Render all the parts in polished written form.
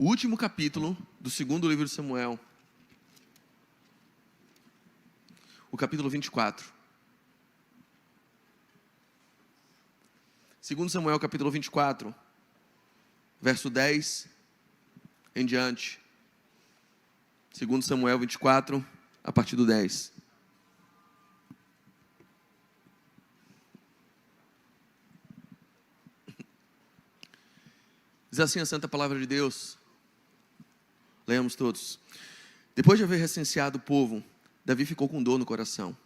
o último capítulo do segundo livro de Samuel, o capítulo 24. Segundo Samuel, capítulo 24, verso 10 em diante. Segundo Samuel 24, a partir do 10. Diz assim a santa palavra de Deus. Leamos todos. Depois de haver recenseado o povo, Davi ficou com dor no coração.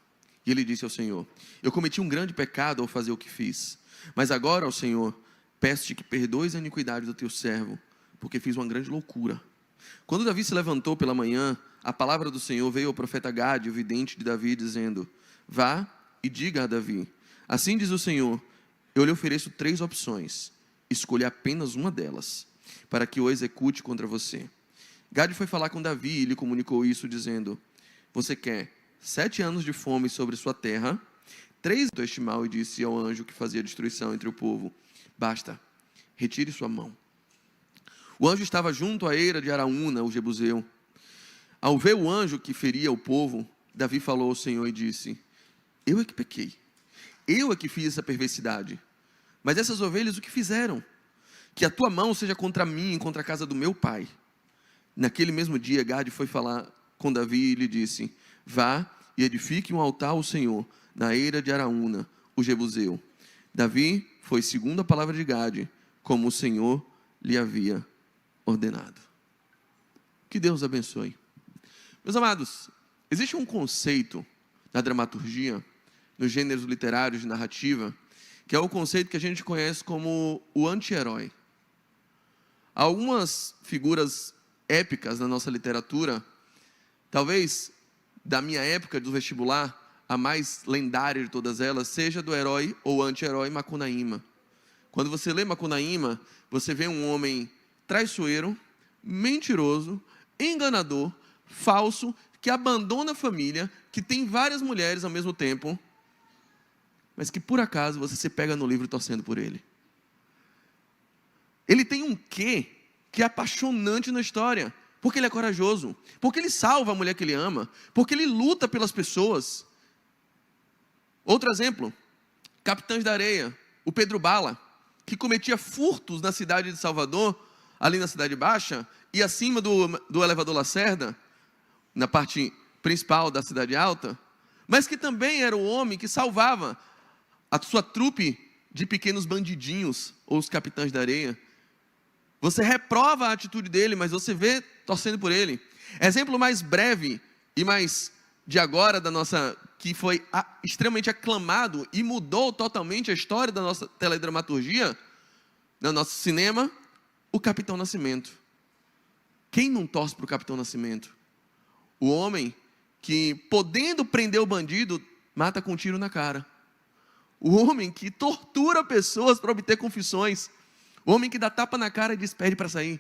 E ele disse ao Senhor: eu cometi um grande pecado ao fazer o que fiz. Mas agora, ó Senhor, peço-te que perdoes a iniquidade do teu servo, porque fiz uma grande loucura. Quando Davi se levantou pela manhã, a palavra do Senhor veio ao profeta Gade, o vidente de Davi, dizendo: vá e diga a Davi, assim diz o Senhor, eu lhe ofereço 3 opções, escolha apenas uma delas, para que o execute contra você. Gade foi falar com Davi e lhe comunicou isso, dizendo: você quer 7 anos de fome sobre sua terra? 3 este mal, e disse ao anjo que fazia destruição entre o povo: basta, retire sua mão. O anjo estava junto à eira de Araúna, o jebuseu. Ao ver o anjo que feria o povo, Davi falou ao Senhor e disse: eu é que pequei, eu é que fiz essa perversidade. Mas essas ovelhas o que fizeram? Que a tua mão seja contra mim e contra a casa do meu pai. Naquele mesmo dia, Gade foi falar com Davi e lhe disse: vá e edifique um altar ao Senhor na eira de Araúna, o jebuseu. Davi foi segundo a palavra de Gade, como o Senhor lhe havia ordenado. Que Deus abençoe. Meus amados, existe um conceito na dramaturgia, nos gêneros literários de narrativa, que é o conceito que a gente conhece como o anti-herói. Algumas figuras épicas na nossa literatura, talvez da minha época do vestibular, a mais lendária de todas elas, seja do herói ou anti-herói Macunaíma. Quando você lê Macunaíma, você vê um homem traiçoeiro, mentiroso, enganador, falso, que abandona a família, que tem várias mulheres ao mesmo tempo, mas que por acaso você se pega no livro torcendo por ele. Ele tem um quê que é apaixonante na história, porque ele é corajoso, porque ele salva a mulher que ele ama, porque ele luta pelas pessoas. Outro exemplo, Capitães da Areia, o Pedro Bala, que cometia furtos na cidade de Salvador, ali na Cidade Baixa, e acima do elevador Lacerda, na parte principal da Cidade Alta, mas que também era o homem que salvava a sua trupe de pequenos bandidinhos, ou os Capitães da Areia. Você reprova a atitude dele, mas você vê torcendo por ele. Exemplo mais breve e mais de agora, que foi extremamente aclamado e mudou totalmente a história da nossa teledramaturgia, no nosso cinema, o Capitão Nascimento. Quem não torce para o Capitão Nascimento? O homem que, podendo prender o bandido, mata com um tiro na cara. O homem que tortura pessoas para obter confissões. O homem que dá tapa na cara e diz: pede para sair.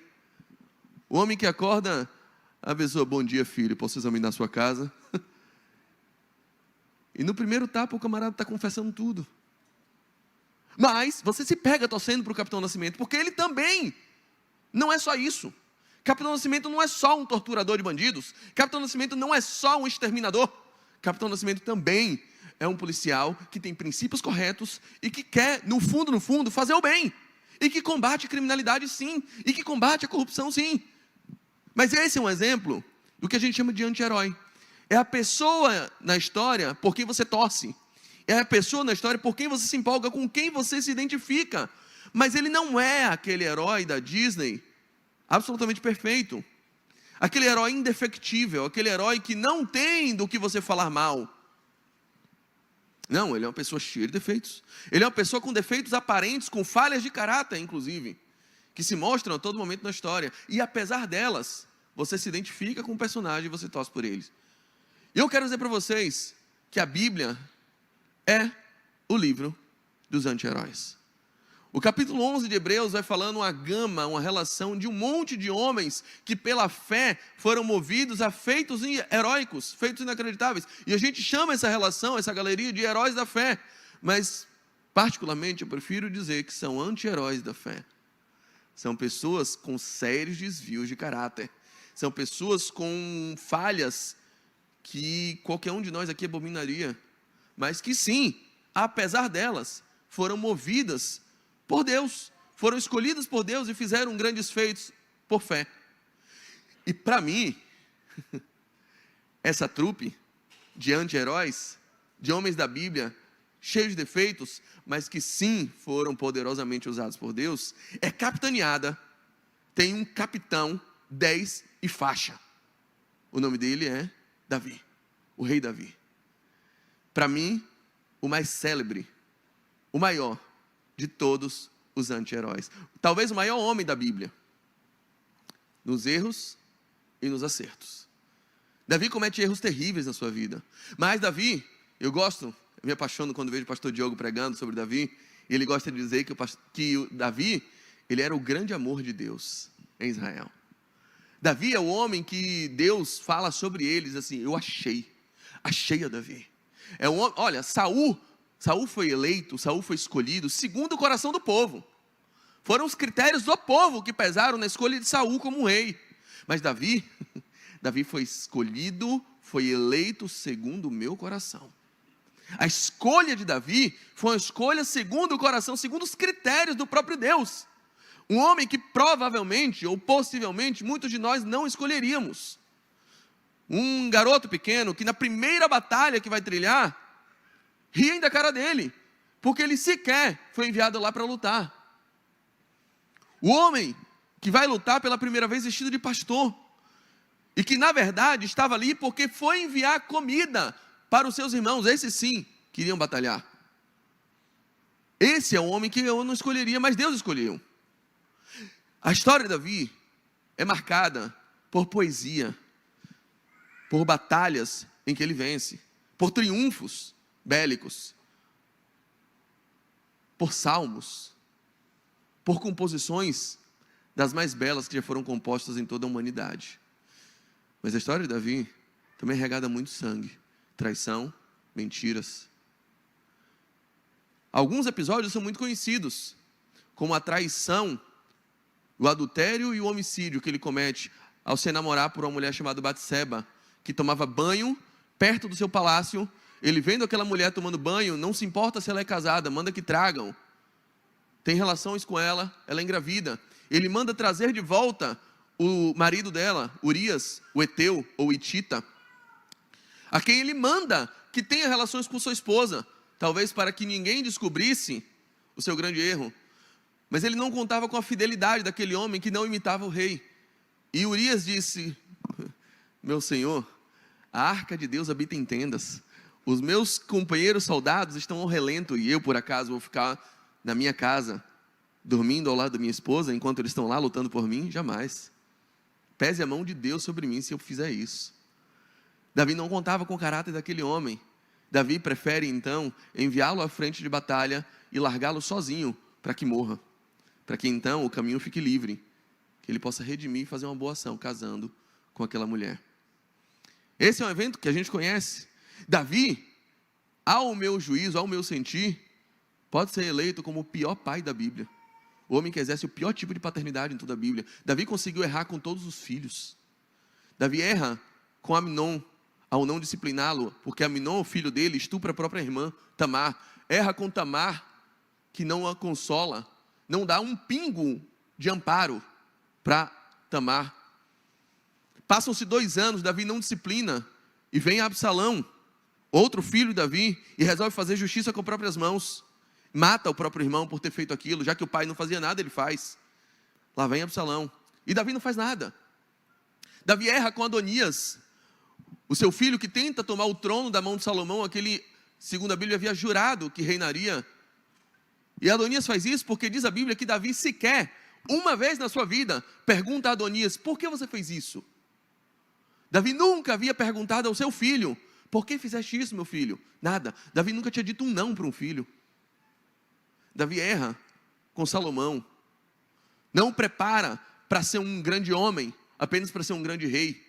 O homem que acorda a pessoa: bom dia, filho, posso examinar sua casa? E no primeiro tapa o camarada está confessando tudo. Mas você se pega torcendo para o Capitão Nascimento, porque ele também não é só isso. Capitão Nascimento não é só um torturador de bandidos. Capitão Nascimento não é só um exterminador. Capitão Nascimento também é um policial que tem princípios corretos e que quer, no fundo, fazer o bem. E que combate a criminalidade, sim. E que combate a corrupção, sim. Mas esse é um exemplo do que a gente chama de anti-herói. É a pessoa na história por quem você torce. É a pessoa na história por quem você se empolga, com quem você se identifica. Mas ele não é aquele herói da Disney absolutamente perfeito. Aquele herói indefectível, aquele herói que não tem do que você falar mal. Não, ele é uma pessoa cheia de defeitos. Ele é uma pessoa com defeitos aparentes, com falhas de caráter, inclusive, que se mostram a todo momento na história. E apesar delas, você se identifica com o personagem e você torce por eles. E eu quero dizer para vocês que a Bíblia é o livro dos anti-heróis. O capítulo 11 de Hebreus vai falando uma relação de um monte de homens que pela fé foram movidos a feitos heróicos, feitos inacreditáveis. E a gente chama essa relação, essa galeria de heróis da fé. Mas, particularmente, eu prefiro dizer que são anti-heróis da fé. São pessoas com sérios desvios de caráter. São pessoas com falhas que qualquer um de nós aqui abominaria. Mas que sim, apesar delas, foram movidas por Deus. Foram escolhidas por Deus e fizeram grandes feitos por fé. E para mim, essa trupe de anti-heróis, de homens da Bíblia, cheios de defeitos, mas que sim foram poderosamente usados por Deus, é capitaneada, tem um capitão, 10 e faixa. O nome dele é Davi, o rei Davi. Para mim, o mais célebre, o maior de todos os anti-heróis. Talvez o maior homem da Bíblia, nos erros e nos acertos. Davi comete erros terríveis na sua vida, mas Davi, eu me apaixono quando vejo o pastor Diogo pregando sobre Davi, e ele gosta de dizer que o Davi, ele era o grande amor de Deus em Israel. Davi é o homem que Deus fala sobre eles assim, eu achei a Davi. É um homem, olha, Saul foi eleito, Saul foi escolhido segundo o coração do povo. Foram os critérios do povo que pesaram na escolha de Saul como rei. Mas Davi foi escolhido, foi eleito segundo o meu coração. A escolha de Davi foi uma escolha segundo o coração, segundo os critérios do próprio Deus. Um homem que provavelmente, ou possivelmente, muitos de nós não escolheríamos. Um garoto pequeno que na primeira batalha que vai trilhar, riem da cara dele, porque ele sequer foi enviado lá para lutar. O homem que vai lutar pela primeira vez vestido de pastor, e que na verdade estava ali porque foi enviar comida para os seus irmãos, esses sim queriam batalhar. Esse é o homem que eu não escolheria, mas Deus escolheu. A história de Davi é marcada por poesia, por batalhas em que ele vence, por triunfos bélicos, por salmos, por composições das mais belas que já foram compostas em toda a humanidade. Mas a história de Davi também é regada a muito sangue, traição, mentiras. Alguns episódios são muito conhecidos, como a traição, o adultério e o homicídio que ele comete ao se enamorar por uma mulher chamada Batseba, que tomava banho perto do seu palácio. Ele vendo aquela mulher tomando banho, não se importa se ela é casada, manda que tragam. Tem relações com ela, ela é engravida. Ele manda trazer de volta o marido dela, Urias, o Eteu ou Hitita, a quem ele manda que tenha relações com sua esposa, talvez para que ninguém descobrisse o seu grande erro. Mas ele não contava com a fidelidade daquele homem que não imitava o rei. E Urias disse, meu senhor, a arca de Deus habita em tendas. Os meus companheiros soldados estão ao relento e eu, por acaso, vou ficar na minha casa, dormindo ao lado da minha esposa, enquanto eles estão lá lutando por mim? Jamais. Pese a mão de Deus sobre mim se eu fizer isso. Davi não contava com o caráter daquele homem. Davi prefere então enviá-lo à frente de batalha e largá-lo sozinho para que morra, para que então o caminho fique livre, que ele possa redimir e fazer uma boa ação casando com aquela mulher. Esse é um evento que a gente conhece. Davi, ao meu juízo, ao meu sentir, pode ser eleito como o pior pai da Bíblia, o homem que exerce o pior tipo de paternidade em toda a Bíblia. Davi conseguiu errar com todos os filhos. Davi erra com Amnon ao não discipliná-lo, porque Amnon, o filho dele, estupra a própria irmã Tamar. Erra com Tamar, que não a consola, não dá um pingo de amparo para Tamar. Passam-se 2 anos, Davi não disciplina, e vem Absalão, outro filho de Davi, e resolve fazer justiça com próprias mãos. Mata o próprio irmão por ter feito aquilo, já que o pai não fazia nada, ele faz. Lá vem Absalão, e Davi não faz nada. Davi erra com Adonias, o seu filho que tenta tomar o trono da mão de Salomão, aquele, segundo a Bíblia, havia jurado que reinaria. E Adonias faz isso porque diz a Bíblia que Davi sequer, uma vez na sua vida, pergunta a Adonias, por que você fez isso? Davi nunca havia perguntado ao seu filho, por que fizeste isso, meu filho? Nada. Davi nunca tinha dito um não para um filho. Davi erra com Salomão. Não prepara para ser um grande homem, apenas para ser um grande rei.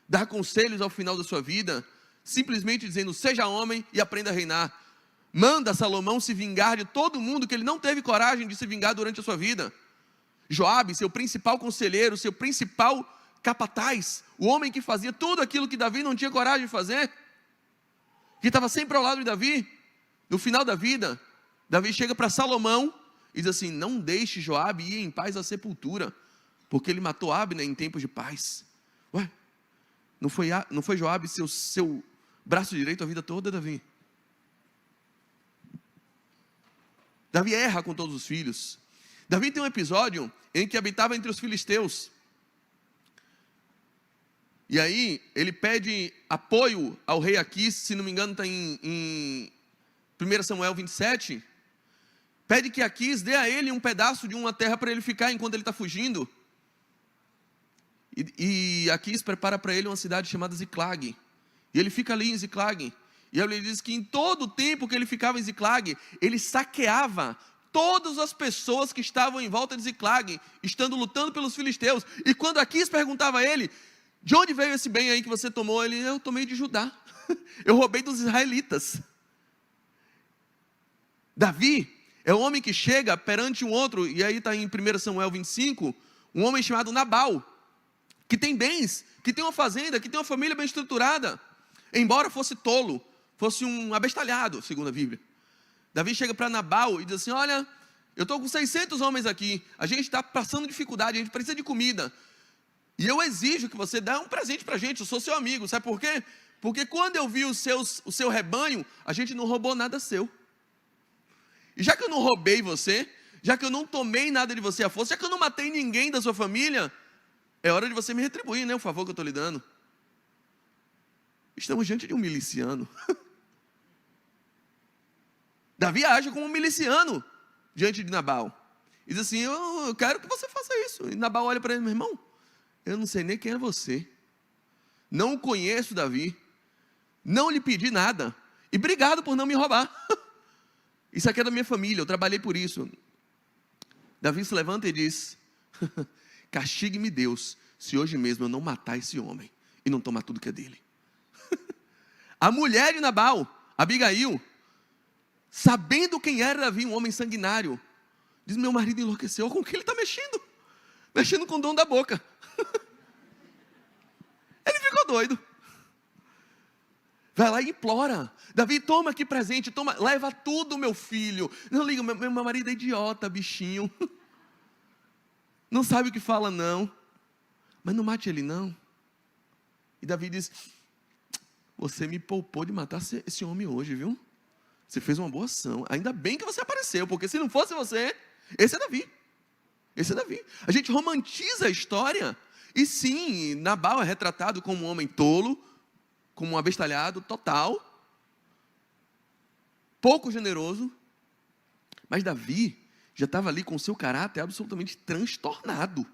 Dá conselhos ao final da sua vida, simplesmente dizendo, seja homem e aprenda a reinar. Manda Salomão se vingar de todo mundo que ele não teve coragem de se vingar durante a sua vida. Joabe, seu principal conselheiro, seu principal capataz, o homem que fazia tudo aquilo que Davi não tinha coragem de fazer, que estava sempre ao lado de Davi, no final da vida, Davi chega para Salomão e diz assim: não deixe Joabe ir em paz à sepultura, porque ele matou Abner em tempos de paz. Ué, não foi Joabe seu braço direito a vida toda, Davi? Davi erra com todos os filhos. Davi tem um episódio em que habitava entre os filisteus. E aí, ele pede apoio ao rei Aquis, se não me engano está em 1 Samuel 27. Pede que Aquis dê a ele um pedaço de uma terra para ele ficar enquanto ele está fugindo. E Aquis prepara para ele uma cidade chamada Ziclag. E ele fica ali em Ziclag. E ele diz que em todo o tempo que ele ficava em Ziclag, ele saqueava todas as pessoas que estavam em volta de Ziclag, estando lutando pelos filisteus. E quando Aquis perguntava a ele: de onde veio esse bem aí que você tomou? Ele: eu tomei de Judá. Eu roubei dos israelitas. Davi é o homem que chega perante um outro, e aí está em 1 Samuel 25, um homem chamado Nabal, que tem bens, que tem uma fazenda, que tem uma família bem estruturada, embora fosse tolo, fosse um abestalhado, segundo a Bíblia. Davi chega para Nabal e diz assim: olha, eu estou com 600 homens aqui, a gente está passando dificuldade, a gente precisa de comida, e eu exijo que você dê um presente para a gente, eu sou seu amigo. Sabe por quê? Porque quando eu vi o seu rebanho, a gente não roubou nada seu. E já que eu não roubei você, já que eu não tomei nada de você à força, já que eu não matei ninguém da sua família, é hora de você me retribuir, né, o favor que eu estou lhe dando. Estamos diante de um miliciano. Davi age como um miliciano diante de Nabal. E diz assim: eu quero que você faça isso. E Nabal olha para ele: meu irmão, eu não sei nem quem é você. Não conheço Davi. Não lhe pedi nada. E obrigado por não me roubar. Isso aqui é da minha família, eu trabalhei por isso. Davi se levanta e diz: castigue-me Deus, se hoje mesmo eu não matar esse homem e não tomar tudo que é dele. A mulher de Nabal, Abigail, sabendo quem era Davi, um homem sanguinário, diz: meu marido enlouqueceu. Com o que ele está mexendo? Mexendo com o dom da boca. Ele ficou doido. Vai lá e implora: Davi, toma aqui presente, toma, leva tudo, meu filho. Não liga, meu marido é idiota, bichinho. Não sabe o que fala, não. Mas não mate ele, não. E Davi diz: você me poupou de matar esse homem hoje, viu? Você fez uma boa ação. Ainda bem que você apareceu, porque se não fosse você, esse é Davi. Esse é Davi. A gente romantiza a história. E sim, Nabal é retratado como um homem tolo, como um abestalhado total, pouco generoso. Mas Davi já estava ali com o seu caráter absolutamente transtornado,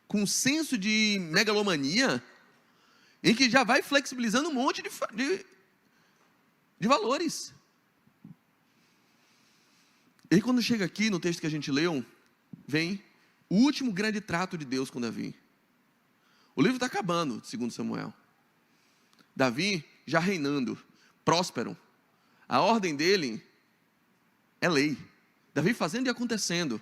com um senso de megalomania, em que já vai flexibilizando um monte de valores. E quando chega aqui no texto que a gente leu, vem o último grande trato de Deus com Davi. O livro está acabando, segundo Samuel. Davi já reinando, próspero. A ordem dele é lei. Davi fazendo e acontecendo,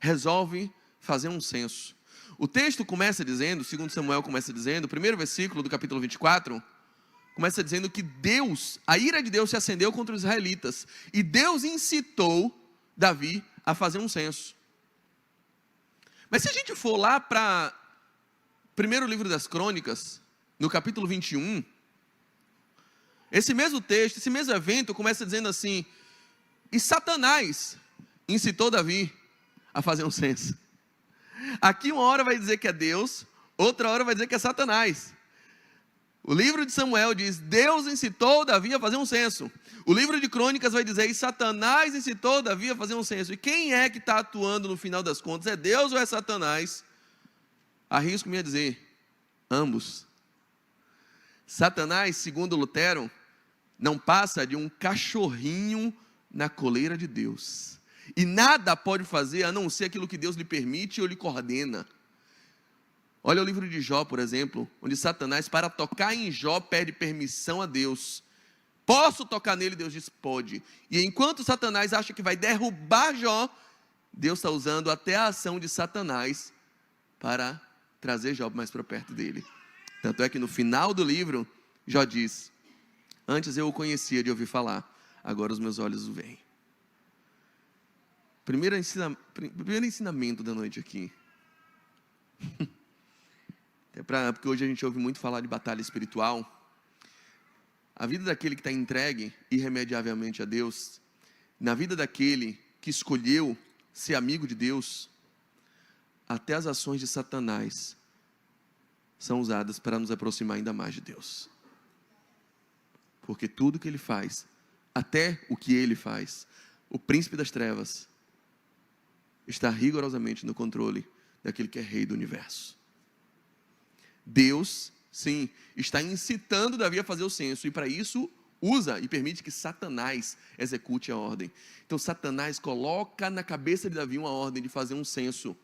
resolve fazer um censo. O texto começa dizendo, segundo Samuel começa dizendo, o primeiro versículo do capítulo 24, começa dizendo que a ira de Deus se acendeu contra os israelitas, e Deus incitou Davi a fazer um censo. Mas se a gente for lá para primeiro livro das Crônicas, no capítulo 21, esse mesmo texto, esse mesmo evento começa dizendo assim: e Satanás incitou Davi a fazer um censo. Aqui uma hora vai dizer que é Deus, outra hora vai dizer que é Satanás. O livro de Samuel diz: Deus incitou Davi a fazer um censo. O livro de Crônicas vai dizer: e Satanás incitou Davi a fazer um censo. E quem é que está atuando no final das contas? É Deus ou é Satanás? Arrisco-me a dizer: ambos. Satanás, segundo Lutero, não passa de um cachorrinho na coleira de Deus. E nada pode fazer a não ser aquilo que Deus lhe permite ou lhe coordena. Olha o livro de Jó, por exemplo, onde Satanás, para tocar em Jó, pede permissão a Deus. Posso tocar nele? Deus diz: pode. E enquanto Satanás acha que vai derrubar Jó, Deus está usando até a ação de Satanás para trazer Jó mais para perto dele. Tanto é que no final do livro, Jó diz: antes eu o conhecia de ouvir falar, agora os meus olhos o veem. Primeiro ensinamento da noite aqui. Porque hoje a gente ouve muito falar de batalha espiritual. A vida daquele que está entregue irremediavelmente a Deus, na vida daquele que escolheu ser amigo de Deus, até as ações de Satanás são usadas para nos aproximar ainda mais de Deus. Porque tudo que ele faz, até o que ele faz, o príncipe das trevas, está rigorosamente no controle daquele que é rei do universo. Deus, sim, está incitando Davi a fazer o censo, e para isso usa e permite que Satanás execute a ordem. Então Satanás coloca na cabeça de Davi uma ordem de fazer um censo,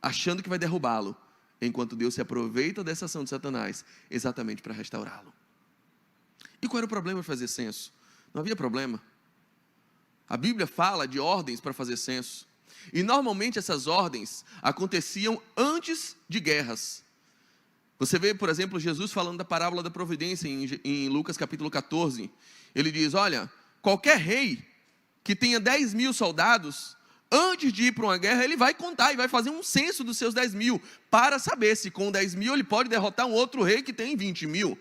achando que vai derrubá-lo, enquanto Deus se aproveita dessa ação de Satanás, exatamente para restaurá-lo. E qual era o problema de fazer censo? Não havia problema. A Bíblia fala de ordens para fazer censo, e normalmente essas ordens aconteciam antes de guerras. Você vê, por exemplo, Jesus falando da parábola da providência em Lucas capítulo 14. Ele diz: olha, qualquer rei que tenha 10.000 soldados, antes de ir para uma guerra, ele vai contar e vai fazer um censo dos seus 10.000, para saber se com 10.000 ele pode derrotar um outro rei que tem 20.000.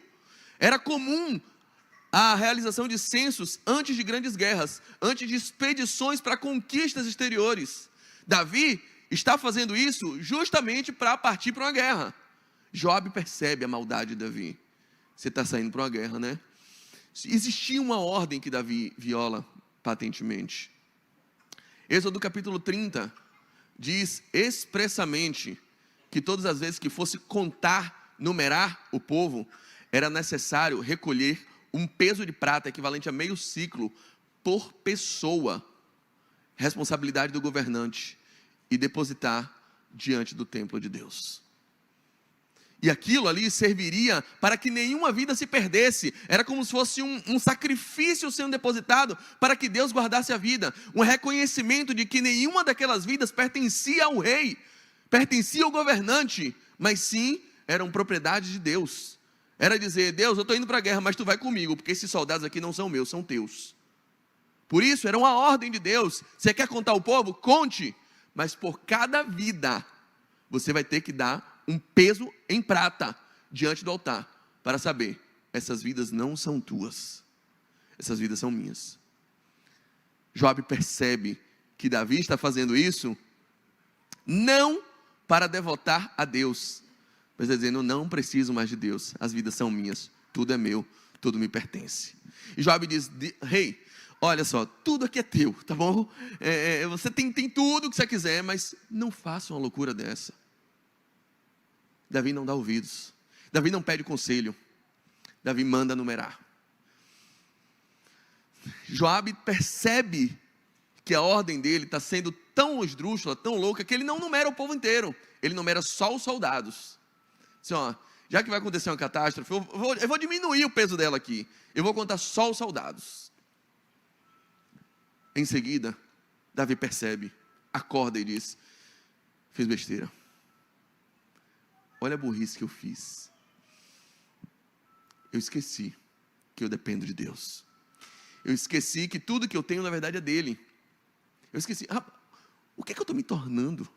Era comum a realização de censos antes de grandes guerras, antes de expedições para conquistas exteriores. Davi está fazendo isso justamente para partir para uma guerra. Jobe percebe a maldade de Davi. Você está saindo para uma guerra, né? Existia uma ordem que Davi viola patentemente. Êxodo capítulo 30 diz expressamente que todas as vezes que fosse contar, numerar o povo, era necessário recolher um peso de prata equivalente a meio ciclo por pessoa, responsabilidade do governante, e depositar diante do templo de Deus. E aquilo ali serviria para que nenhuma vida se perdesse. Era como se fosse um sacrifício sendo depositado para que Deus guardasse a vida. Um reconhecimento de que nenhuma daquelas vidas pertencia ao rei, pertencia ao governante, mas sim eram propriedade de Deus. Era dizer: Deus, eu estou indo para a guerra, mas tu vai comigo, porque esses soldados aqui não são meus, são teus. Por isso, era uma ordem de Deus. Você quer contar o povo? Conte. Mas por cada vida, você vai ter que dar um peso em prata diante do altar, para saber: essas vidas não são tuas, essas vidas são minhas. Jobe percebe que Davi está fazendo isso não para devotar a Deus, mas dizendo: não preciso mais de Deus, as vidas são minhas, tudo é meu, tudo me pertence. E Jobe diz: rei, olha só, tudo aqui é teu, tá bom? Você tem tudo que você quiser, mas não faça uma loucura dessa. Davi não dá ouvidos, Davi não pede conselho, Davi manda numerar. Joabe percebe que a ordem dele está sendo tão esdrúxula, tão louca, que ele não numera o povo inteiro, ele numera só os soldados. Assim, ó, já que vai acontecer uma catástrofe, eu vou diminuir o peso dela aqui, eu vou contar só os soldados. Em seguida, Davi percebe, acorda e diz: fiz besteira. Olha a burrice que eu fiz. Eu esqueci que eu dependo de Deus. Eu esqueci que tudo que eu tenho na verdade é dele. Eu esqueci, o que é que eu estou me tornando?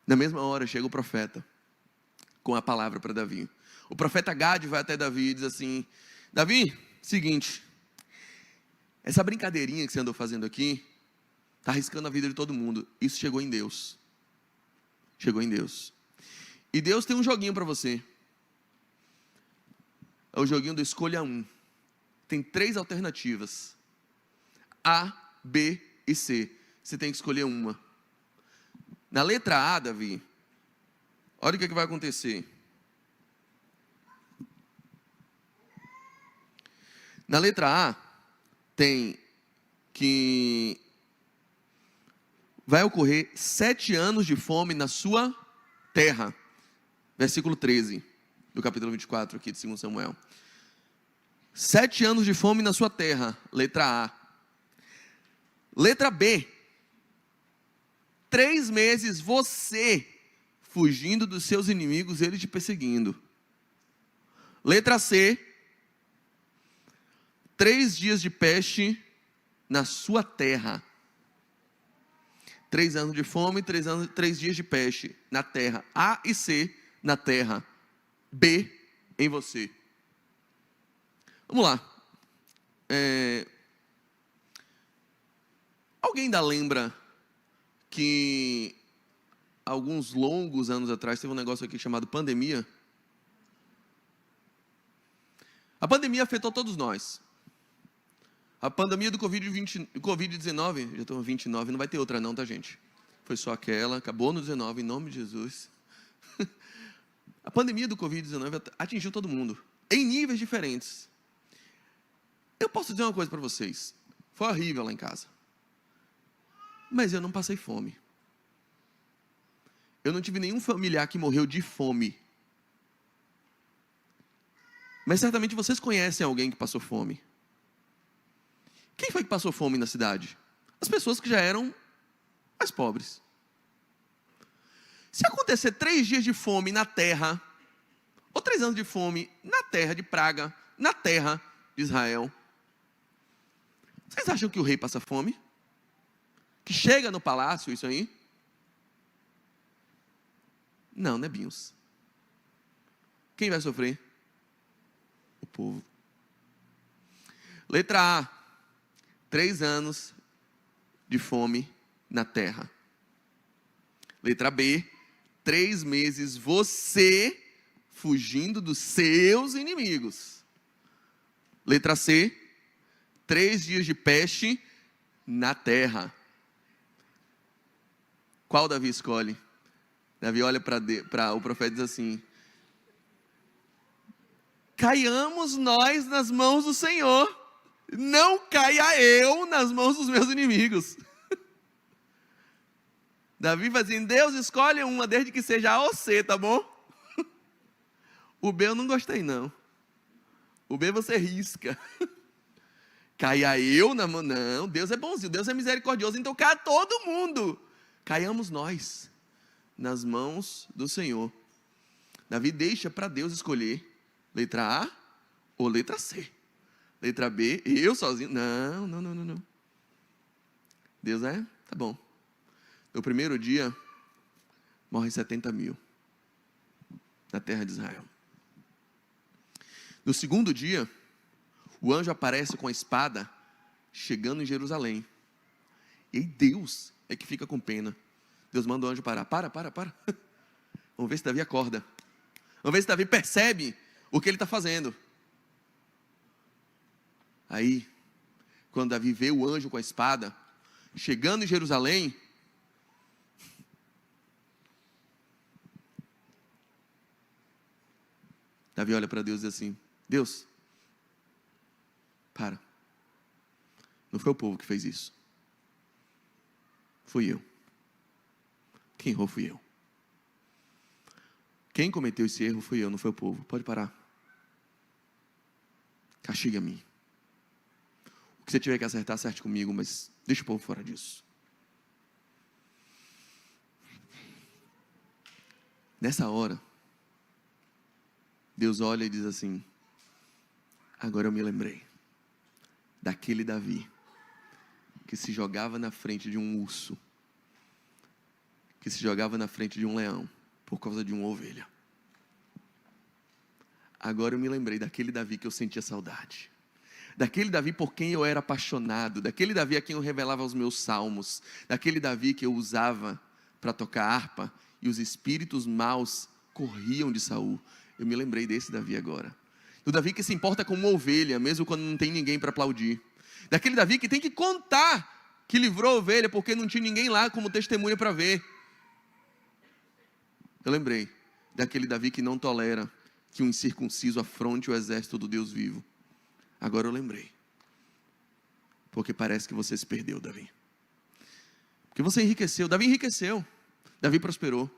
Na mesma hora chega o profeta com a palavra para Davi. O profeta Gade vai até Davi e diz assim: Davi, seguinte, essa brincadeirinha que você andou fazendo aqui está arriscando a vida de todo mundo. Isso chegou em Deus. Chegou em Deus. E Deus tem um joguinho para você. É o joguinho do escolha um. Tem 3 alternativas: A, B e C. Você tem que escolher uma. Na letra A, Davi, olha o que vai acontecer. Na letra A, tem que vai ocorrer 7 anos de fome na sua terra. Versículo 13, do capítulo 24 aqui de 2 Samuel. 7 anos de fome na sua terra, letra A. Letra B, 3 meses você fugindo dos seus inimigos, eles te perseguindo. Letra C, 3 dias de peste na sua terra. 3 anos de fome, 3 dias de peste na terra. A e C na terra. B em você. Vamos lá. Alguém ainda lembra que alguns longos anos atrás teve um negócio aqui chamado pandemia? A pandemia afetou todos nós. A pandemia do Covid-19, já estou no 29, não vai ter outra não, tá, gente? Foi só aquela, acabou no 19, em nome de Jesus. A pandemia do Covid-19 atingiu todo mundo, em níveis diferentes. Eu posso dizer uma coisa para vocês, foi horrível lá em casa. Mas eu não passei fome. Eu não tive nenhum familiar que morreu de fome. Mas certamente vocês conhecem alguém que passou fome. Quem foi que passou fome na cidade? As pessoas que já eram mais pobres. Se acontecer 3 dias de fome na terra, ou 3 anos de fome na terra de praga, na terra de Israel, vocês acham que o rei passa fome? Que chega no palácio, isso aí? Não, nebinhos. Quem vai sofrer? O povo. Letra A, 3 anos de fome na terra. Letra B, 3 meses você fugindo dos seus inimigos. Letra C, 3 dias de peste na terra. Qual Davi escolhe? Davi olha para o profeta e diz assim: caiamos nós nas mãos do Senhor, não caia eu nas mãos dos meus inimigos. Davi faz assim: Deus, escolhe uma, desde que seja A ou C, tá bom? O B eu não gostei não. O B você risca. Caia eu na mão, não, Deus é bonzinho, Deus é misericordioso, então caia todo mundo. Caiamos nós nas mãos do Senhor. Davi deixa para Deus escolher letra A ou letra C. Letra B, eu sozinho, não. Deus tá bom. No primeiro dia, morrem 70 mil na terra de Israel. No segundo dia, o anjo aparece com a espada, chegando em Jerusalém. E aí Deus é que fica com pena. Deus manda o anjo parar. Para. Vamos ver se Davi acorda. Vamos ver se Davi percebe o que ele está fazendo. Aí, quando Davi vê o anjo com a espada, chegando em Jerusalém, Davi olha para Deus e diz assim: Deus, para. Não foi o povo que fez isso. Fui eu. Quem errou fui eu. Quem cometeu esse erro fui eu, não foi o povo. Pode parar. Castiga a mim. O que você tiver que acertar, acerte comigo, mas deixa o povo fora disso. Nessa hora, Deus olha e diz assim: agora eu me lembrei daquele Davi que se jogava na frente de um urso, que se jogava na frente de um leão por causa de uma ovelha. Agora eu me lembrei daquele Davi que eu sentia saudade, daquele Davi por quem eu era apaixonado, daquele Davi a quem eu revelava os meus salmos, daquele Davi que eu usava para tocar harpa e os espíritos maus corriam de Saul. Eu me lembrei desse Davi agora, do Davi que se importa com uma ovelha, mesmo quando não tem ninguém para aplaudir, daquele Davi que tem que contar que livrou a ovelha porque não tinha ninguém lá como testemunha para ver. Eu lembrei daquele Davi que não tolera que um incircunciso afronte o exército do Deus vivo. Agora eu lembrei, porque parece que você se perdeu, Davi, porque você enriqueceu. Davi enriqueceu, Davi prosperou.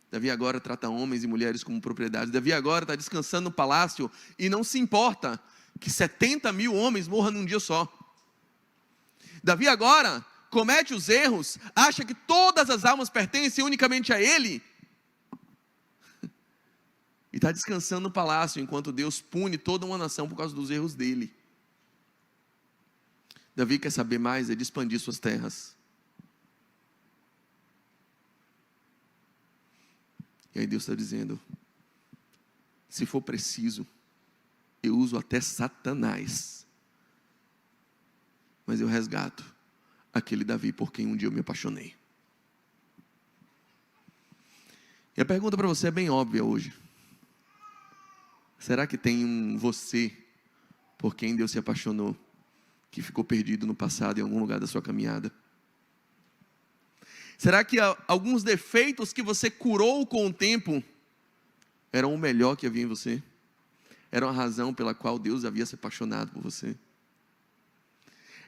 Davi agora trata homens e mulheres como propriedade. Davi agora está descansando no palácio e não se importa que 70 mil homens morram num dia só. Davi agora comete os erros, acha que todas as almas pertencem unicamente a ele, e está descansando no palácio, enquanto Deus pune toda uma nação por causa dos erros dele. Davi quer saber mais, é de expandir suas terras. E aí Deus está dizendo, se for preciso, eu uso até Satanás, mas eu resgato aquele Davi por quem um dia eu me apaixonei. E a pergunta para você é bem óbvia hoje. Será que tem um você por quem Deus se apaixonou, que ficou perdido no passado em algum lugar da sua caminhada? Será que alguns defeitos que você curou com o tempo eram o melhor que havia em você? Eram a razão pela qual Deus havia se apaixonado por você?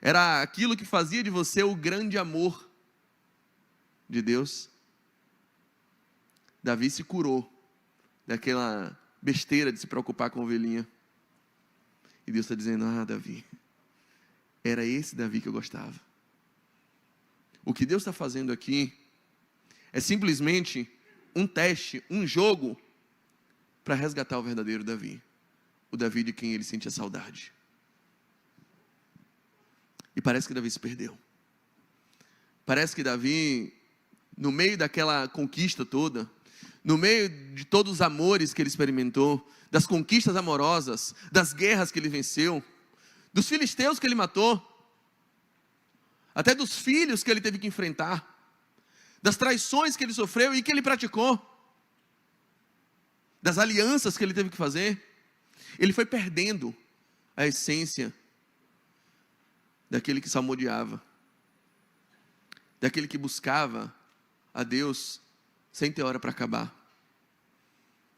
Era aquilo que fazia de você o grande amor de Deus? Davi se curou daquela besteira de se preocupar com a ovelhinha. E Deus está dizendo, Davi, era esse Davi que eu gostava. O que Deus está fazendo aqui é simplesmente um teste, um jogo para resgatar o verdadeiro Davi. O Davi de quem ele sentia saudade. E parece que Davi se perdeu. Parece que Davi, no meio daquela conquista toda, no meio de todos os amores que ele experimentou, das conquistas amorosas, das guerras que ele venceu, dos filisteus que ele matou, até dos filhos que ele teve que enfrentar, das traições que ele sofreu e que ele praticou, das alianças que ele teve que fazer, ele foi perdendo a essência daquele que salmodiava, daquele que buscava a Deus sem ter hora para acabar,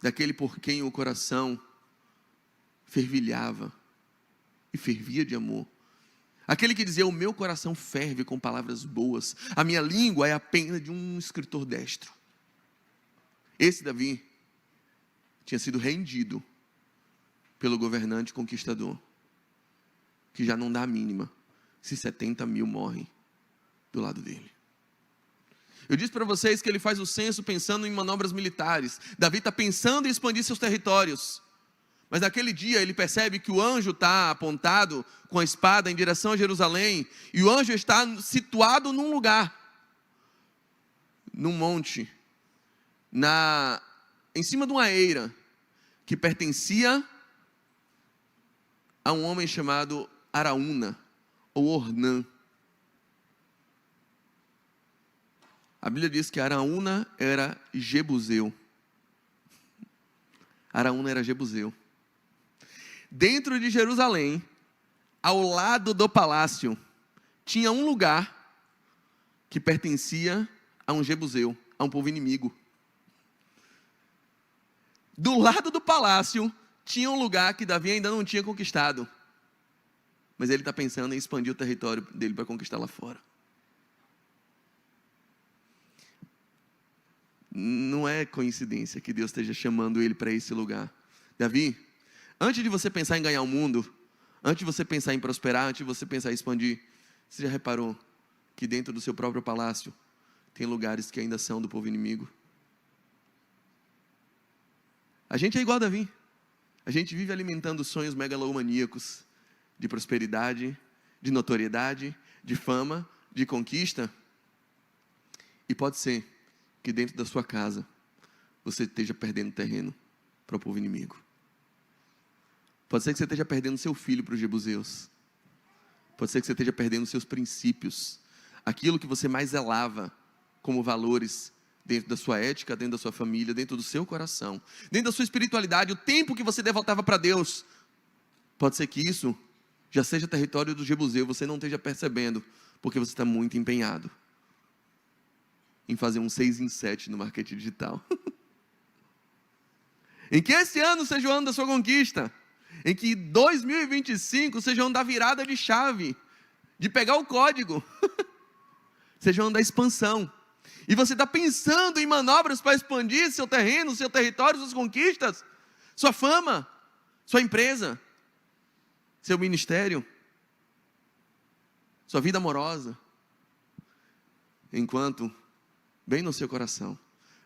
daquele por quem o coração fervilhava e fervia de amor, aquele que dizia, o meu coração ferve com palavras boas, a minha língua é a pena de um escritor destro. Esse Davi tinha sido rendido pelo governante conquistador, que já não dá a mínima se 70 mil morrem do lado dele. Eu disse para vocês que ele faz o censo pensando em manobras militares. Davi está pensando em expandir seus territórios. Mas naquele dia ele percebe que o anjo está apontado com a espada em direção a Jerusalém. E o anjo está situado num lugar, num monte, em cima de uma eira, que pertencia a um homem chamado Araúna, ou Ornã. A Bíblia diz que Araúna era jebuseu. Araúna era jebuseu. Dentro de Jerusalém, ao lado do palácio, tinha um lugar que pertencia a um jebuseu, a um povo inimigo. Do lado do palácio, tinha um lugar que Davi ainda não tinha conquistado. Mas ele está pensando em expandir o território dele para conquistar lá fora. Não é coincidência que Deus esteja chamando ele para esse lugar. Davi, antes de você pensar em ganhar o mundo, antes de você pensar em prosperar, antes de você pensar em expandir, você já reparou que dentro do seu próprio palácio tem lugares que ainda são do povo inimigo? A gente é igual a Davi. A gente vive alimentando sonhos megalomaníacos de prosperidade, de notoriedade, de fama, de conquista. E pode ser que dentro da sua casa você esteja perdendo terreno para o povo inimigo. Pode ser que você esteja perdendo seu filho para os jebuseus. Pode ser que você esteja perdendo seus princípios, aquilo que você mais zelava como valores dentro da sua ética, dentro da sua família, dentro do seu coração, dentro da sua espiritualidade, o tempo que você devotava para Deus. Pode ser que isso já seja território do jebuseu, você não esteja percebendo, porque você está muito empenhado em fazer um 6 em 7 no marketing digital. Em que esse ano seja o ano da sua conquista, em que 2025 seja o ano da virada de chave, de pegar o código, seja o ano da expansão. E você está pensando em manobras para expandir seu terreno, seu território, suas conquistas, sua fama, sua empresa, seu ministério, sua vida amorosa. enquanto, bem no seu coração,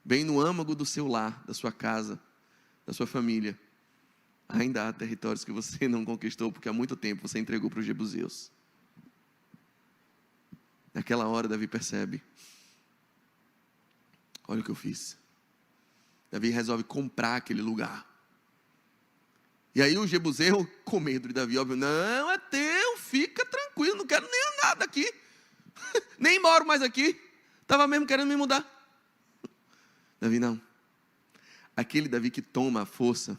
bem no âmago do seu lar, da sua casa, da sua família, ainda há territórios que você não conquistou, porque há muito tempo você entregou para os jebuseus. Naquela hora, Davi percebe: olha o que eu fiz. Davi resolve comprar aquele lugar. E aí o jebuseu, com medo de Davi, óbvio: não, é teu, fica tranquilo, não quero nem nada aqui. Nem moro mais aqui. Estava mesmo querendo me mudar. Davi não. Aquele Davi que toma a força,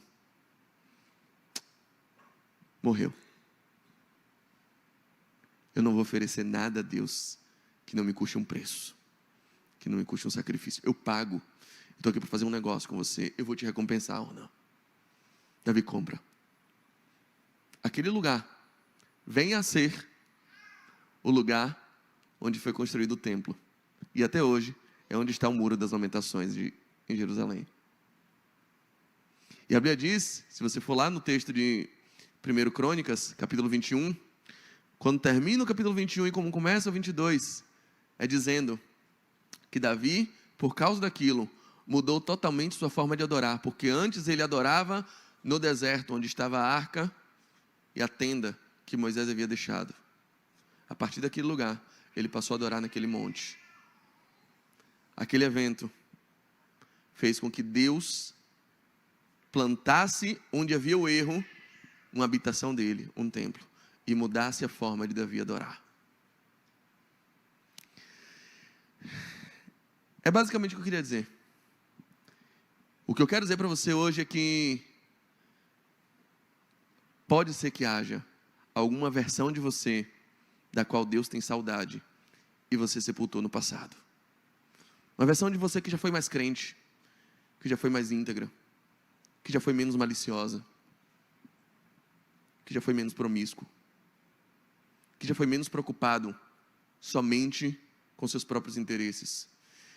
morreu. Eu não vou oferecer nada a Deus que não me custe um preço, que não me custe um sacrifício. Eu pago. Estou aqui para fazer um negócio com você. Eu vou te recompensar ou não. Davi compra. Aquele lugar vem a ser o lugar onde foi construído o templo. E até hoje é onde está o Muro das Lamentações em Jerusalém. E a Bíblia diz, se você for lá no texto de 1 Crônicas, capítulo 21, quando termina o capítulo 21 e como começa o 22, é dizendo que Davi, por causa daquilo, mudou totalmente sua forma de adorar, porque antes ele adorava no deserto, onde estava a arca e a tenda que Moisés havia deixado. A partir daquele lugar, ele passou a adorar naquele monte. Aquele evento fez com que Deus plantasse onde havia o erro, uma habitação dele, um templo, e mudasse a forma de Davi adorar. É basicamente o que eu queria dizer. O que eu quero dizer para você hoje é que pode ser que haja alguma versão de você da qual Deus tem saudade e você sepultou no passado. Uma versão de você que já foi mais crente, que já foi mais íntegra, que já foi menos maliciosa, que já foi menos promíscuo, que já foi menos preocupado somente com seus próprios interesses.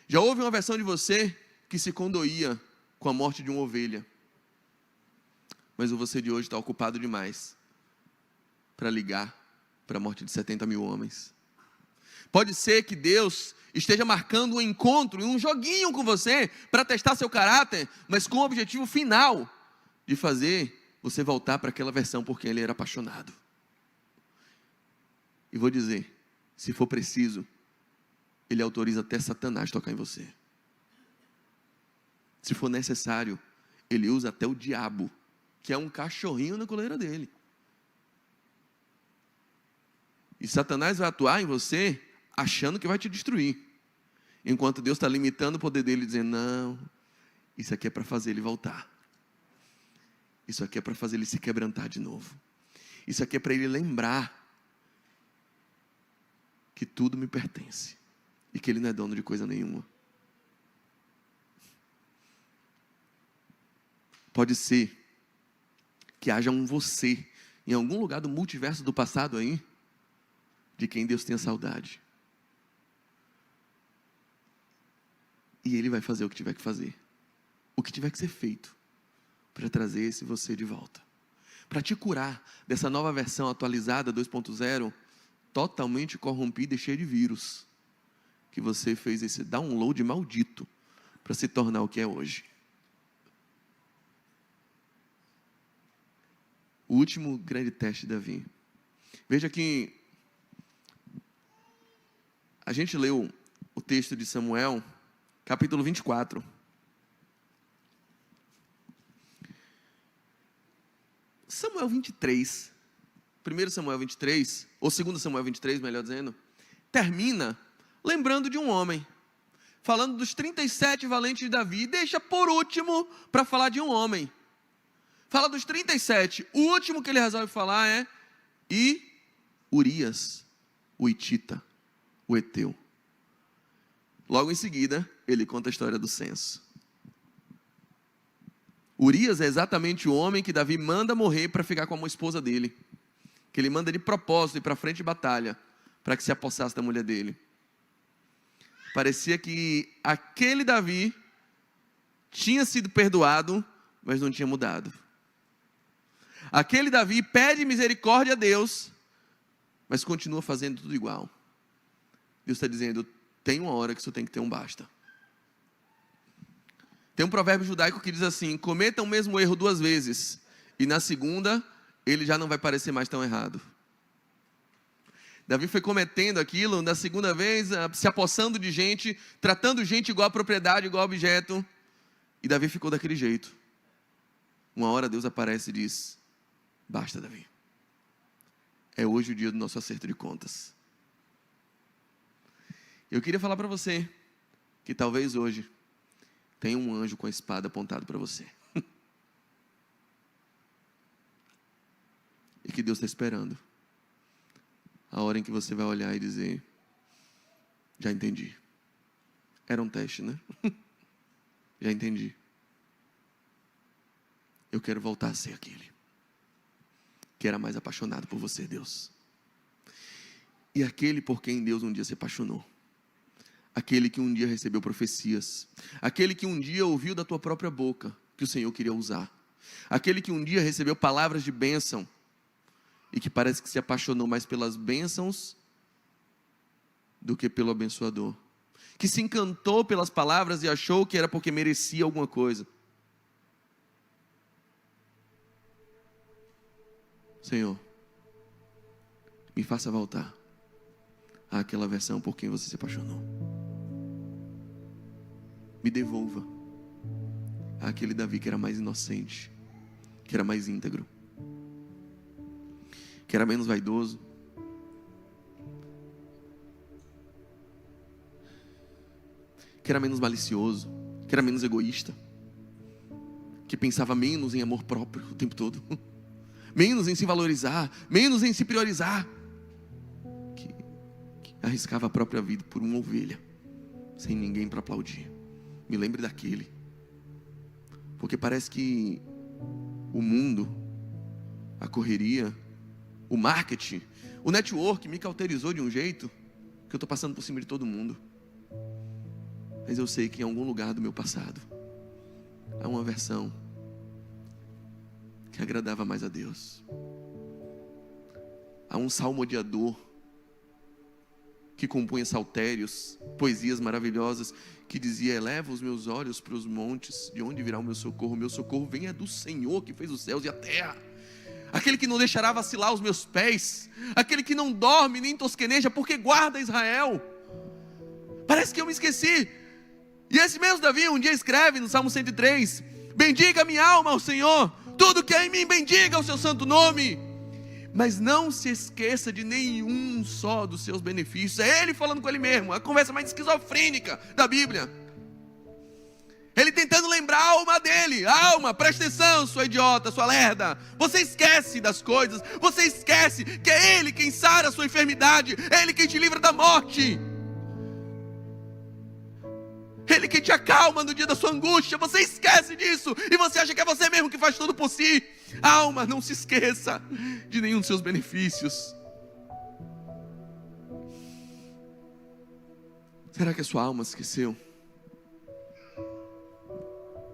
Já houve uma versão de você que se condoía com a morte de uma ovelha, mas o você de hoje está ocupado demais para ligar para a morte de 70 mil homens. Pode ser que Deus esteja marcando um encontro, um joguinho com você, para testar seu caráter, mas com o objetivo final de fazer você voltar para aquela versão por quem ele era apaixonado. E vou dizer, se for preciso, ele autoriza até Satanás tocar em você. Se for necessário, ele usa até o diabo, que é um cachorrinho na coleira dele. E Satanás vai atuar em você achando que vai te destruir, enquanto Deus está limitando o poder dele, dizendo: não, isso aqui é para fazer ele voltar, isso aqui é para fazer ele se quebrantar de novo, isso aqui é para ele lembrar que tudo me pertence e que ele não é dono de coisa nenhuma. Pode ser que haja um você em algum lugar do multiverso do passado aí, de quem Deus tenha saudade. E ele vai fazer o que tiver que fazer, o que tiver que ser feito, para trazer esse você de volta, para te curar dessa nova versão atualizada 2.0, totalmente corrompida e cheia de vírus, que você fez esse download maldito, para se tornar o que é hoje. O último grande teste de Davi. Veja que a gente leu o texto de Samuel, capítulo 24. Samuel 23, 1 Samuel 23, ou 2 Samuel 23, melhor dizendo, termina lembrando de um homem, falando dos 37 valentes de Davi, e deixa por último para falar de um homem. Fala dos 37, o último que ele resolve falar é Urias, o Hitita, o Eteu. Logo em seguida, ele conta a história do censo. Urias é exatamente o homem que Davi manda morrer para ficar com a esposa dele, que ele manda de propósito ir para frente de batalha, para que se apossasse da mulher dele. Parecia que aquele Davi tinha sido perdoado, mas não tinha mudado. Aquele Davi pede misericórdia a Deus, mas continua fazendo tudo igual. Deus está dizendo: tem uma hora que isso tem que ter um basta. Tem um provérbio judaico que diz assim: cometa o mesmo erro 2 vezes, e na segunda, ele já não vai parecer mais tão errado. Davi foi cometendo aquilo, na segunda vez, se apossando de gente, tratando gente igual a propriedade, igual a objeto. E Davi ficou daquele jeito. Uma hora Deus aparece e diz: basta, Davi. É hoje o dia do nosso acerto de contas. Eu queria falar para você que talvez hoje tenha um anjo com a espada apontado para você. E que Deus está esperando a hora em que você vai olhar e dizer: já entendi. Era um teste, né? Já entendi. Eu quero voltar a ser aquele que era mais apaixonado por você, Deus. E aquele por quem Deus um dia se apaixonou. Aquele que um dia recebeu profecias. Aquele que um dia ouviu da tua própria boca que o Senhor queria usar. Aquele que um dia recebeu palavras de bênção e que parece que se apaixonou mais pelas bênçãos do que pelo abençoador. Que se encantou pelas palavras e achou que era porque merecia alguma coisa. Senhor, me faça voltar àquela versão por quem você se apaixonou. Me devolva àquele Davi que era mais inocente, que era mais íntegro, que era menos vaidoso, que era menos malicioso, que era menos egoísta, que pensava menos em amor próprio o tempo todo, menos em se valorizar, menos em se priorizar, que arriscava a própria vida por uma ovelha, sem ninguém para aplaudir. Me lembre daquele, porque parece que o mundo, a correria, o marketing, o network me cauterizou de um jeito que eu estou passando por cima de todo mundo. Mas eu sei que em algum lugar do meu passado há uma versão que agradava mais a Deus. Há um salmodiador que compunha saltérios, poesias maravilhosas, que dizia: eleva os meus olhos para os montes, de onde virá o meu socorro? O meu socorro vem do Senhor que fez os céus e a terra. Aquele que não deixará vacilar os meus pés, aquele que não dorme nem tosqueneja, porque guarda Israel. Parece que eu me esqueci. E esse mesmo Davi um dia escreve no Salmo 103: bendiga minha alma ao Senhor, tudo que é em mim bendiga o seu santo nome. Mas não se esqueça de nenhum só dos seus benefícios. É ele falando com ele mesmo, a conversa mais esquizofrênica da Bíblia. Ele tentando lembrar a alma dele: alma, presta atenção, sua idiota, sua lerda. Você esquece das coisas, você esquece que é ele quem sara a sua enfermidade, é ele quem te livra da morte, ele que te acalma no dia da sua angústia. Você esquece disso e você acha que é você mesmo que faz tudo por si. Alma, não se esqueça de nenhum dos seus benefícios. Será que a sua alma esqueceu?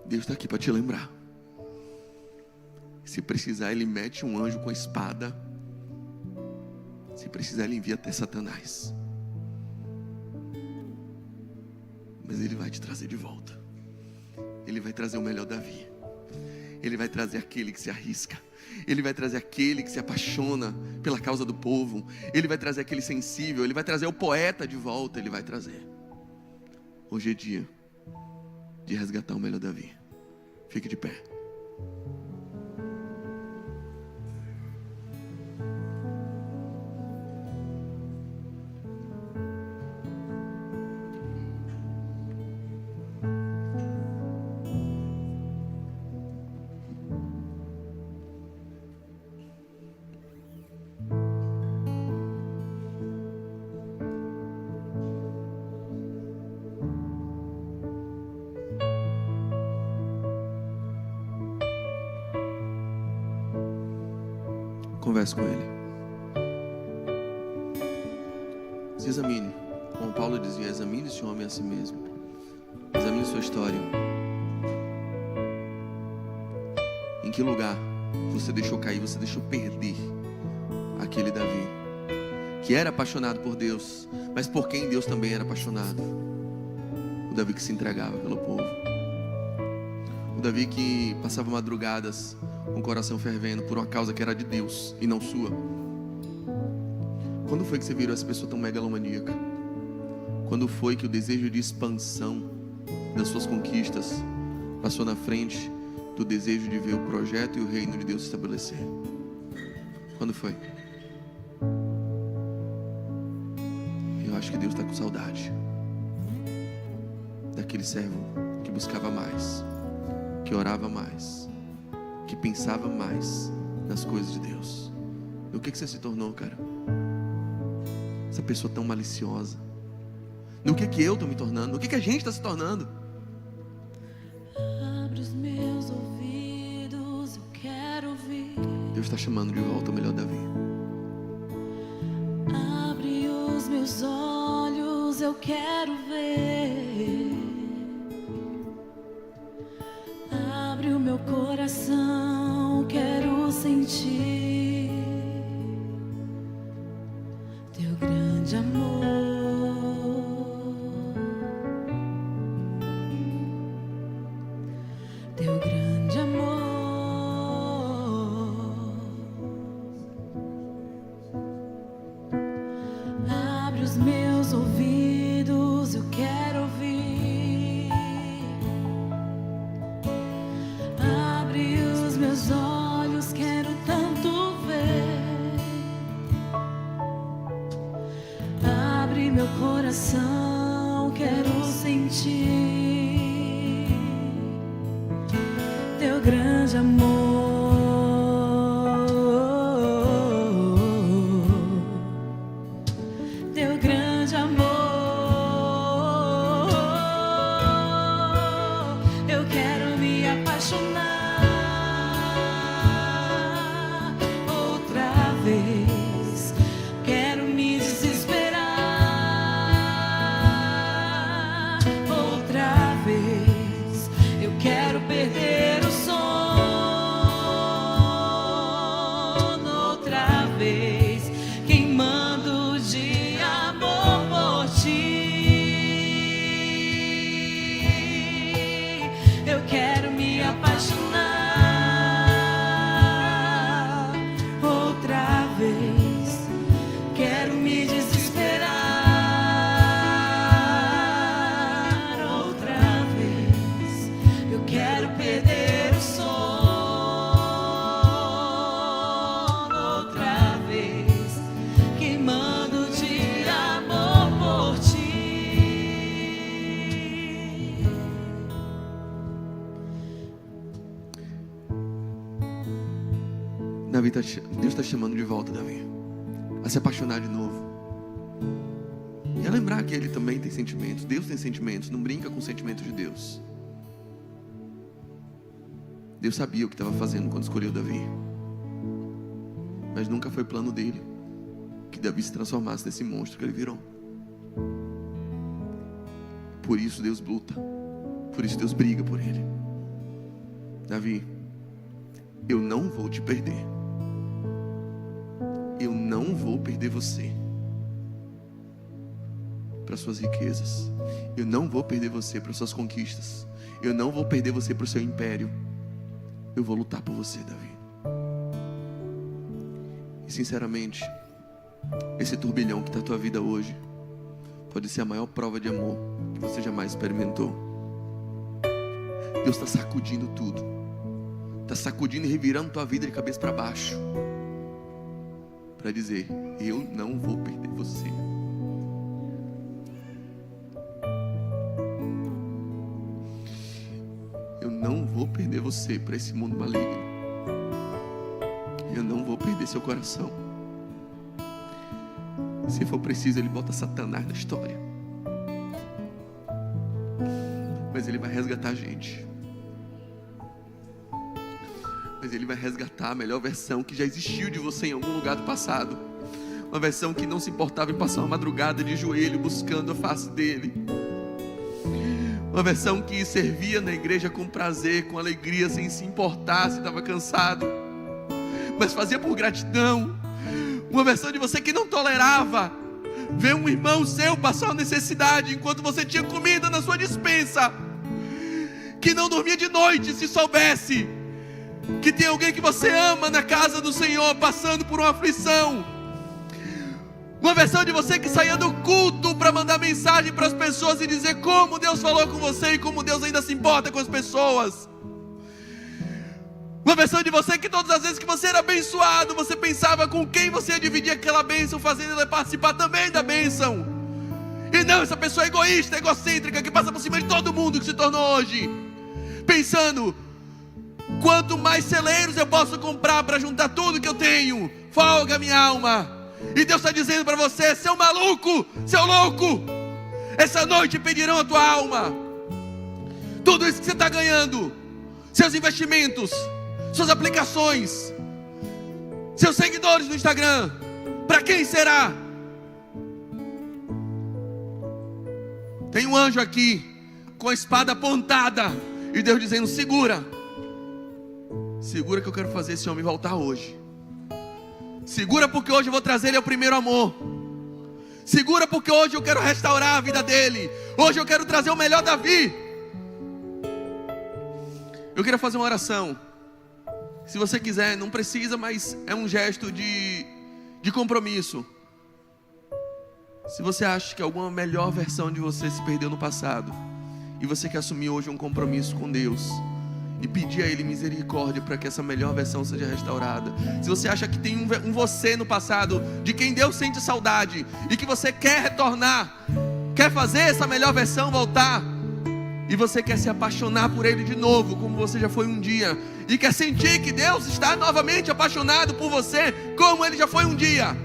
Deus está aqui para te lembrar. Se precisar, Ele mete um anjo com a espada. Se precisar, Ele envia até Satanás. Mas Ele vai te trazer de volta. Ele vai trazer o melhor Davi. Ele vai trazer aquele que se arrisca. Ele vai trazer aquele que se apaixona pela causa do povo. Ele vai trazer aquele sensível. Ele vai trazer o poeta de volta. Ele vai trazer. Hoje é dia de resgatar o melhor Davi. Fique de pé. Converse com Ele. Se examine. Como Paulo dizia: examine esse homem a si mesmo. Examine sua história. Em que lugar você deixou cair, você deixou perder aquele Davi que era apaixonado por Deus, mas por quem Deus também era apaixonado. O Davi que se entregava pelo povo. O Davi que passava madrugadas com o coração fervendo por uma causa que era de Deus e não sua. Quando foi que você virou essa pessoa tão megalomaníaca? Quando foi que o desejo de expansão das suas conquistas passou na frente do desejo de ver o projeto e o reino de Deus se estabelecer? Quando foi? Eu acho que Deus está com saudade daquele servo que buscava mais, que orava mais, que pensava mais nas coisas de Deus. E o que você se tornou, cara? Essa pessoa tão maliciosa. No que eu estou me tornando? No que a gente está se tornando? Abre os meus ouvidos, eu quero ouvir. Deus está chamando de volta o melhor Davi. Abre os meus olhos, eu quero ver. Abre o meu coração, quero sentir teu grande amor. Teu grande amor. Abre os meus ouvidos, eu quero ouvir. Abre os meus olhos, quero tanto ver. Abre meu coração, quero sentir teu grande amor. Teu grande amor. Eu quero me apaixonar outra vez. Quero me desesperar outra vez. Eu quero perder o sono outra vez, queimando de amor por ti. Eu quero me apaixonar outra vez. Quero me desesperar outra vez. Eu quero perder o sono outra vez, queimando de amor por ti. Davi Deus está chamando de volta, Davi, a se apaixonar de novo. E a lembrar que ele também tem sentimentos. Deus tem sentimentos. Não brinca com os sentimentos de Deus. Deus sabia o que estava fazendo quando escolheu Davi, mas nunca foi plano dele que Davi se transformasse nesse monstro que ele virou. Por isso Deus luta. Por isso Deus briga por ele. Davi, eu não vou te perder. Eu não vou perder você para suas riquezas. Eu não vou perder você para suas conquistas. Eu não vou perder você para o seu império. Eu vou lutar por você, Davi. E sinceramente, esse turbilhão que está a tua vida hoje pode ser a maior prova de amor que você jamais experimentou. Deus está sacudindo tudo. Está sacudindo e revirando tua vida de cabeça para baixo, para dizer: eu não vou perder você. Eu não vou perder você para esse mundo maligno. Eu não vou perder seu coração. Se for preciso, ele bota Satanás na história, mas ele vai resgatar a gente. Mas ele vai resgatar a melhor versão que já existiu de você em algum lugar do passado. Uma versão que não se importava em passar uma madrugada de joelho buscando a face dele. Uma versão que servia na igreja com prazer, com alegria, sem se importar se estava cansado, mas fazia por gratidão. Uma versão de você que não tolerava ver um irmão seu passar uma necessidade enquanto você tinha comida na sua despensa. Que não dormia de noite se soubesse que tem alguém que você ama na casa do Senhor passando por uma aflição. Uma versão de você que saía do culto para mandar mensagem para as pessoas e dizer como Deus falou com você e como Deus ainda se importa com as pessoas. Uma versão de você que todas as vezes que você era abençoado, você pensava com quem você ia dividir aquela bênção, fazendo ela participar também da bênção. E não essa pessoa egoísta, egocêntrica, que passa por cima de todo mundo que se tornou hoje, pensando: quanto mais celeiros eu posso comprar para juntar tudo que eu tenho, folga minha alma. E Deus está dizendo para você: seu maluco, seu louco, essa noite pedirão a tua alma. Tudo isso que você está ganhando, seus investimentos, suas aplicações, seus seguidores no Instagram, para quem será? Tem um anjo aqui com a espada apontada e Deus dizendo: segura que eu quero fazer esse homem voltar hoje. Segura porque hoje eu vou trazer ele ao primeiro amor. Segura porque hoje eu quero restaurar a vida dele. Hoje eu quero trazer o melhor Davi. Eu queria fazer uma oração. Se você quiser, não precisa, mas é um gesto de compromisso. Se você acha que alguma melhor versão de você se perdeu no passado e você quer assumir hoje um compromisso com Deus e pedir a Ele misericórdia para que essa melhor versão seja restaurada. Se você acha que tem um você no passado de quem Deus sente saudade e que você quer retornar, quer fazer essa melhor versão voltar, e você quer se apaixonar por Ele de novo, como você já foi um dia, e quer sentir que Deus está novamente apaixonado por você, como Ele já foi um dia,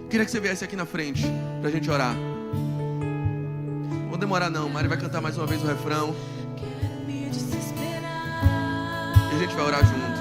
queria que você viesse aqui na frente para a gente orar. Não vou demorar não, Mari vai cantar mais uma vez o refrão e a gente vai orar junto.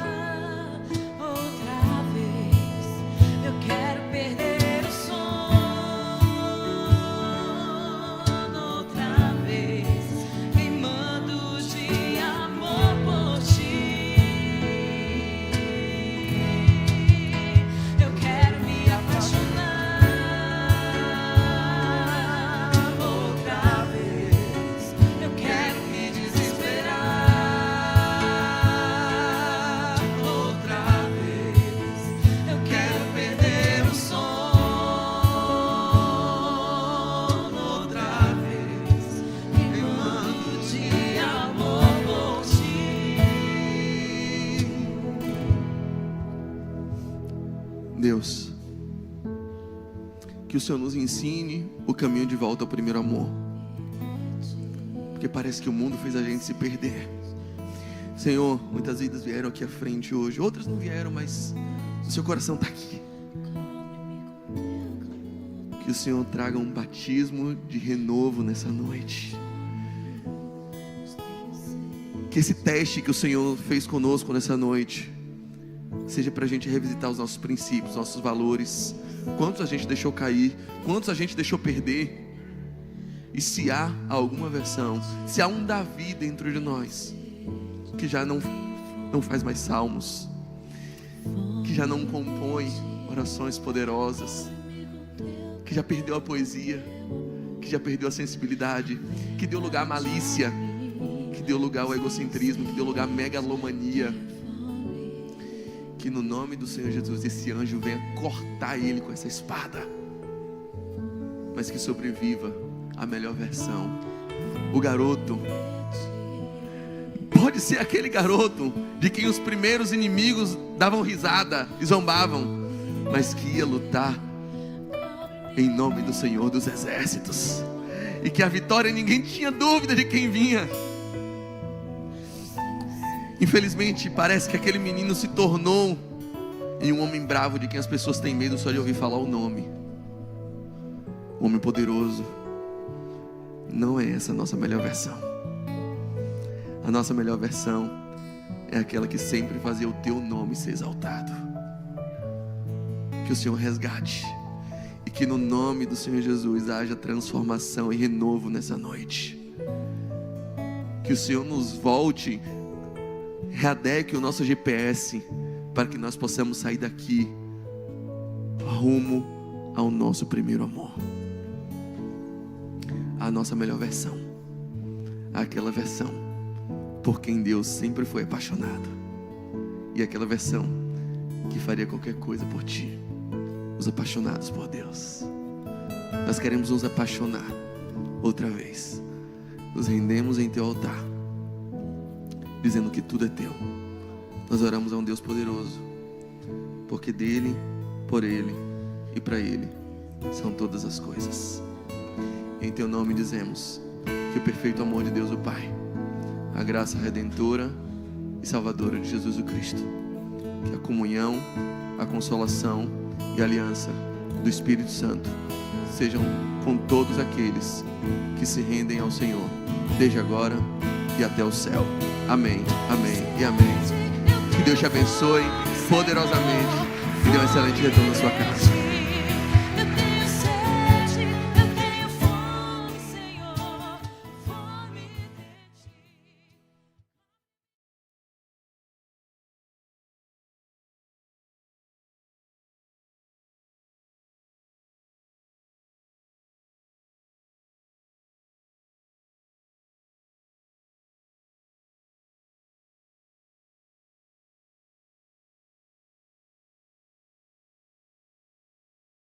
Deus, que o Senhor nos ensine o caminho de volta ao primeiro amor, porque parece que o mundo fez a gente se perder. Senhor, muitas vidas vieram aqui à frente hoje, outras não vieram, mas o seu coração está aqui. Que o Senhor traga um batismo de renovo nessa noite. Que esse teste que o Senhor fez conosco nessa noite seja para a gente revisitar os nossos princípios, nossos valores. Quantos a gente deixou cair, quantos a gente deixou perder. E se há alguma versão, se há um Davi dentro de nós que já não faz mais salmos, que já não compõe orações poderosas, que já perdeu a poesia, que já perdeu a sensibilidade, que deu lugar à malícia, que deu lugar ao egocentrismo, que deu lugar à megalomania, que no nome do Senhor Jesus esse anjo venha cortar ele com essa espada, mas que sobreviva a melhor versão. O garoto pode ser aquele garoto de quem os primeiros inimigos davam risada e zombavam, mas que ia lutar em nome do Senhor dos Exércitos, e que a vitória ninguém tinha dúvida de quem vinha. Infelizmente parece que aquele menino se tornou em um homem bravo de quem as pessoas têm medo só de ouvir falar o nome. Um homem poderoso. Não é essa a nossa melhor versão. A nossa melhor versão é aquela que sempre fazia o teu nome ser exaltado. Que o Senhor resgate, e que no nome do Senhor Jesus haja transformação e renovo nessa noite. Que o Senhor nos volte, readeque o nosso GPS, para que nós possamos sair daqui rumo ao nosso primeiro amor. A nossa melhor versão. Aquela versão por quem Deus sempre foi apaixonado. E aquela versão que faria qualquer coisa por ti. Os apaixonados por Deus. Nós queremos nos apaixonar outra vez. Nos rendemos em teu altar, dizendo que tudo é teu. Nós oramos a um Deus poderoso, porque dele, por ele e para ele são todas as coisas. Em teu nome dizemos que o perfeito amor de Deus o Pai, a graça redentora e salvadora de Jesus o Cristo, que a comunhão, a consolação e a aliança do Espírito Santo sejam com todos aqueles que se rendem ao Senhor, desde agora e até o céu. Amém, amém e amém. Que Deus te abençoe poderosamente e dê um excelente retorno à sua casa.